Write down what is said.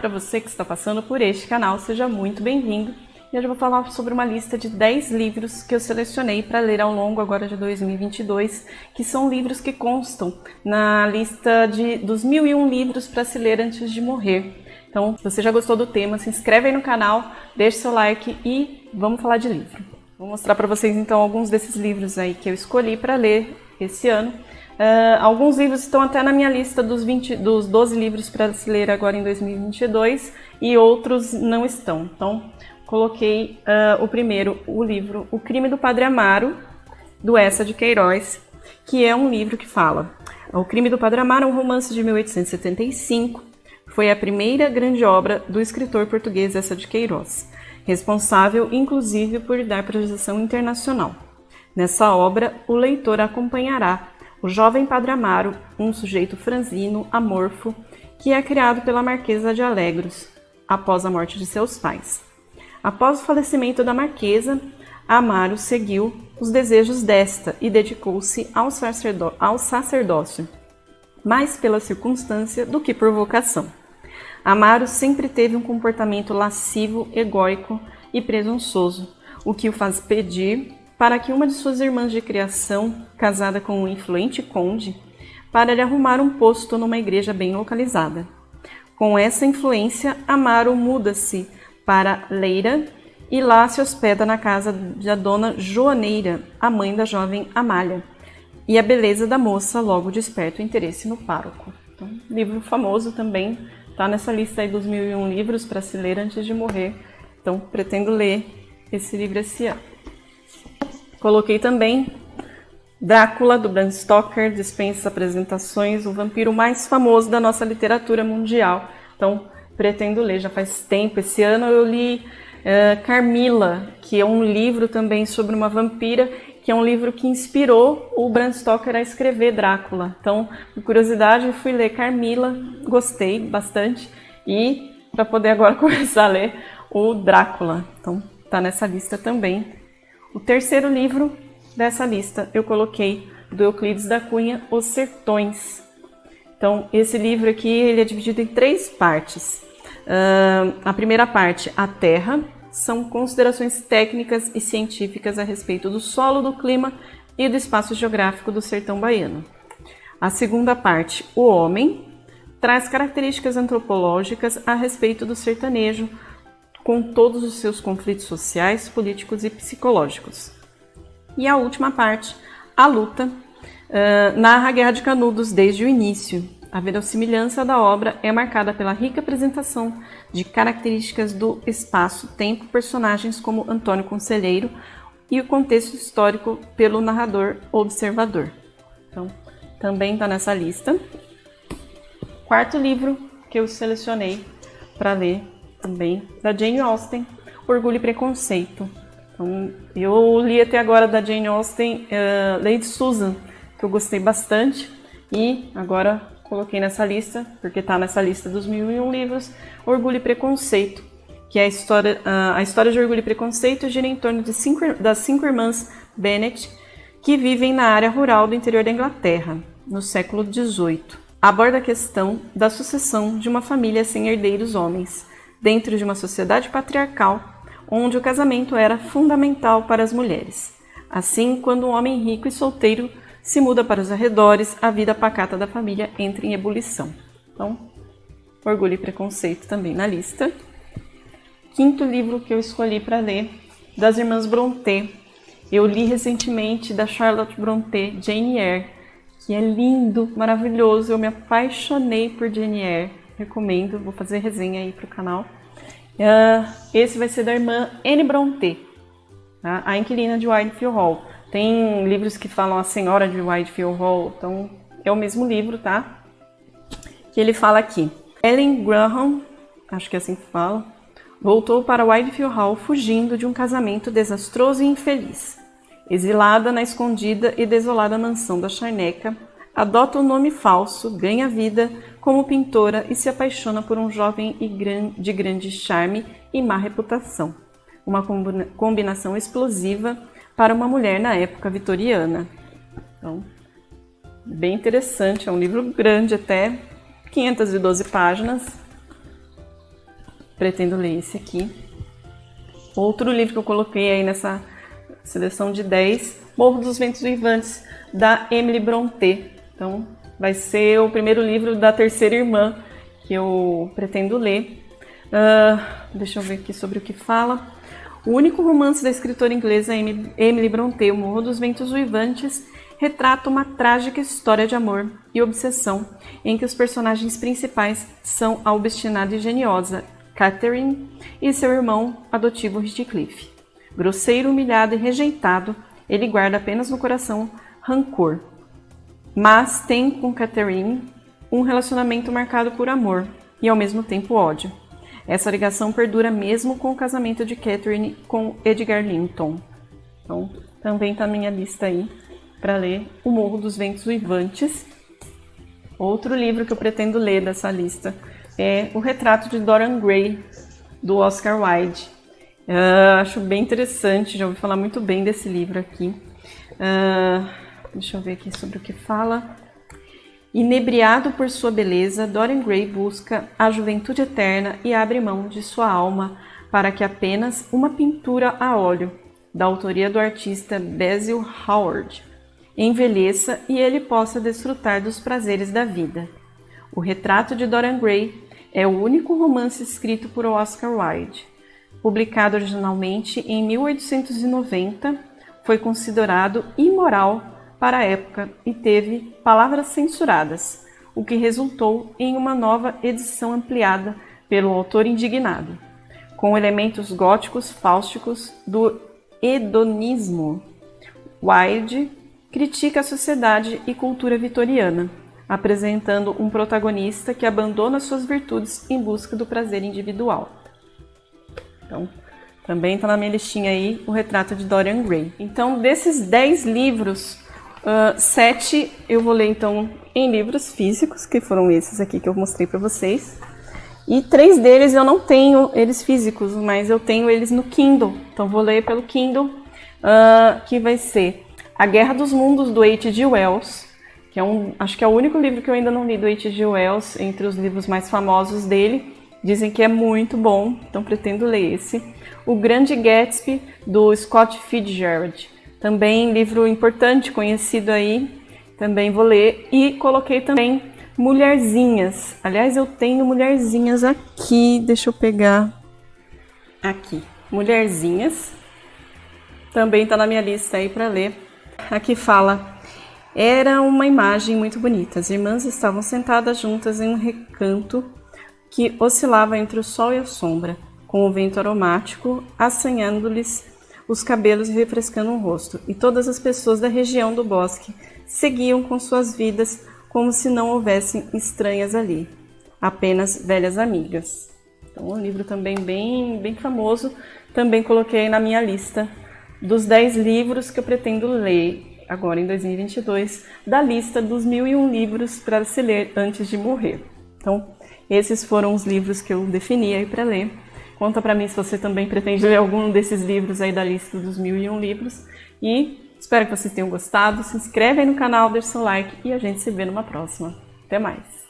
para você que está passando por este canal, seja muito bem-vindo. E hoje eu vou falar sobre uma lista de 10 livros que eu selecionei para ler ao longo agora de 2022, que são livros que constam na lista dos 1001 livros para se ler antes de morrer. Então, se você já gostou do tema, se inscreve aí no canal, deixe seu like e vamos falar de livro. Vou mostrar para vocês então alguns desses livros aí que eu escolhi para ler esse ano. Alguns livros estão até na minha lista dos 12 livros para se ler agora em 2022 e outros não estão. Então, coloquei o primeiro, o livro O Crime do Padre Amaro, do Eça de Queiroz, que é um livro que fala: O Crime do Padre Amaro é um romance de 1875, foi a primeira grande obra do escritor português Eça de Queiroz, responsável inclusive por dar projeção internacional. Nessa obra, o leitor acompanhará o jovem Padre Amaro, um sujeito franzino, amorfo, que é criado pela Marquesa de Alegros, após a morte de seus pais. Após o falecimento da Marquesa, Amaro seguiu os desejos desta e dedicou-se ao sacerdócio, mais pela circunstância do que por vocação. Amaro sempre teve um comportamento lascivo, egóico e presunçoso, o que o faz pedir para que uma de suas irmãs de criação, casada com um influente conde, para lhe arrumar um posto numa igreja bem localizada. Com essa influência, Amaro muda-se para Leira e lá se hospeda na casa da dona Joaneira, a mãe da jovem Amália, e a beleza da moça logo desperta o interesse no pároco. Então, livro famoso também, está nessa lista aí dos 1001 livros para se ler antes de morrer. Então, pretendo ler esse livro esse ano. Coloquei também Drácula, do Bram Stoker, dispensa apresentações, o vampiro mais famoso da nossa literatura mundial. Então, pretendo ler, já faz tempo. Esse ano eu li Carmila, que é um livro também sobre uma vampira, que é um livro que inspirou o Bram Stoker a escrever Drácula. Então, por curiosidade, eu fui ler Carmila, gostei bastante, e para poder agora começar a ler o Drácula. Então, está nessa lista também. O terceiro livro dessa lista eu coloquei do Euclides da Cunha, Os Sertões. Então, esse livro aqui ele é dividido em 3 partes. A primeira parte, A Terra, são considerações técnicas e científicas a respeito do solo, do clima e do espaço geográfico do sertão baiano. A segunda parte, O Homem, traz características antropológicas a respeito do sertanejo, com todos os seus conflitos sociais, políticos e psicológicos. E a última parte, A Luta, narra a Guerra de Canudos desde o início. A verossimilhança da obra é marcada pela rica apresentação de características do espaço-tempo, personagens como Antônio Conselheiro e o contexto histórico pelo narrador observador. Então, também está nessa lista. Quarto livro que eu selecionei para ler também, da Jane Austen, Orgulho e Preconceito. Então, eu li até agora da Jane Austen Lady Susan, que eu gostei bastante, e agora coloquei nessa lista, porque está nessa lista dos 1001 livros, Orgulho e Preconceito, que é a história de Orgulho e Preconceito gira em torno das 5 irmãs Bennet, que vivem na área rural do interior da Inglaterra, no século XVIII. Aborda a questão da sucessão de uma família sem herdeiros homens, dentro de uma sociedade patriarcal, onde o casamento era fundamental para as mulheres. Assim, quando um homem rico e solteiro se muda para os arredores, a vida pacata da família entra em ebulição. Então, Orgulho e Preconceito também na lista. Quinto livro que eu escolhi para ler, das irmãs Brontë. Eu li recentemente da Charlotte Brontë, Jane Eyre, que é lindo, maravilhoso. Eu me apaixonei por Jane Eyre. Recomendo, vou fazer resenha aí para o canal. Esse vai ser da irmã Anne Brontë, tá? A inquilina de Whitefield Hall. Tem livros que falam A Senhora de Whitefield Hall, então é o mesmo livro, tá? Que ele fala aqui. Ellen Graham, acho que é assim que fala, voltou para Whitefield Hall fugindo de um casamento desastroso e infeliz. Exilada na escondida e desolada mansão da Charneca, adota um nome falso, ganha vida como pintora e se apaixona por um jovem de grande charme e má reputação. Uma combinação explosiva para uma mulher na época vitoriana. Então, bem interessante, é um livro grande, até 512 páginas. pretendo ler esse aqui. Outro livro que eu coloquei aí nessa seleção de 10, Morro dos Ventos Uivantes, da Emily Brontë. Então, vai ser o primeiro livro da terceira irmã que eu pretendo ler. Deixa eu ver aqui sobre o que fala. O único romance da escritora inglesa Emily Brontë, O Morro dos Ventos Uivantes, retrata uma trágica história de amor e obsessão em que os personagens principais são a obstinada e geniosa Catherine e seu irmão adotivo Heathcliff. Grosseiro, humilhado e rejeitado, ele guarda apenas no coração rancor. Mas tem com Catherine um relacionamento marcado por amor e ao mesmo tempo ódio. Essa ligação perdura mesmo com o casamento de Catherine com Edgar Linton. Então, também está na minha lista aí para ler O Morro dos Ventos Uivantes. Outro livro que eu pretendo ler dessa lista é O Retrato de Dorian Gray, do Oscar Wilde. Acho bem interessante, já ouvi falar muito bem desse livro aqui. Deixa eu ver aqui sobre o que fala. Inebriado por sua beleza, Dorian Gray busca a juventude eterna e abre mão de sua alma para que apenas uma pintura a óleo, da autoria do artista Basil Howard, envelheça e ele possa desfrutar dos prazeres da vida. O Retrato de Dorian Gray é o único romance escrito por Oscar Wilde. Publicado originalmente em 1890, foi considerado imoral para a época e teve palavras censuradas, o que resultou em uma nova edição ampliada pelo autor indignado, com elementos góticos fáusticos do hedonismo. Wilde critica a sociedade e cultura vitoriana, apresentando um protagonista que abandona suas virtudes em busca do prazer individual. Então, também está na minha listinha aí O Retrato de Dorian Gray. Então, desses 10 livros, 7 eu vou ler então em livros físicos, que foram esses aqui que eu mostrei para vocês. E 3 deles eu não tenho eles físicos, mas eu tenho eles no Kindle. Então vou ler pelo Kindle, que vai ser A Guerra dos Mundos, do H.G. Wells, que acho que é o único livro que eu ainda não li do H.G. Wells, entre os livros mais famosos dele. Dizem que é muito bom, então pretendo ler esse. O Grande Gatsby, do Scott Fitzgerald. Também livro importante, conhecido aí, também vou ler. E coloquei também Mulherzinhas. Aliás, eu tenho Mulherzinhas aqui, deixa eu pegar aqui. Mulherzinhas, também está na minha lista aí para ler. Aqui fala: era uma imagem muito bonita. As irmãs estavam sentadas juntas em um recanto que oscilava entre o sol e a sombra, com o vento aromático assanhando-lhes os cabelos e refrescando o rosto, e todas as pessoas da região do bosque seguiam com suas vidas como se não houvessem estranhas ali, apenas velhas amigas. Então, um livro também bem famoso, também coloquei na minha lista dos 10 livros que eu pretendo ler agora em 2022, da lista dos 1001 livros para se ler antes de morrer. Então, esses foram os livros que eu defini aí para ler. Conta para mim se você também pretende ler algum desses livros aí da lista dos 1001 livros. E espero que vocês tenham gostado. Se inscreve aí no canal, deixa seu like e a gente se vê numa próxima. Até mais!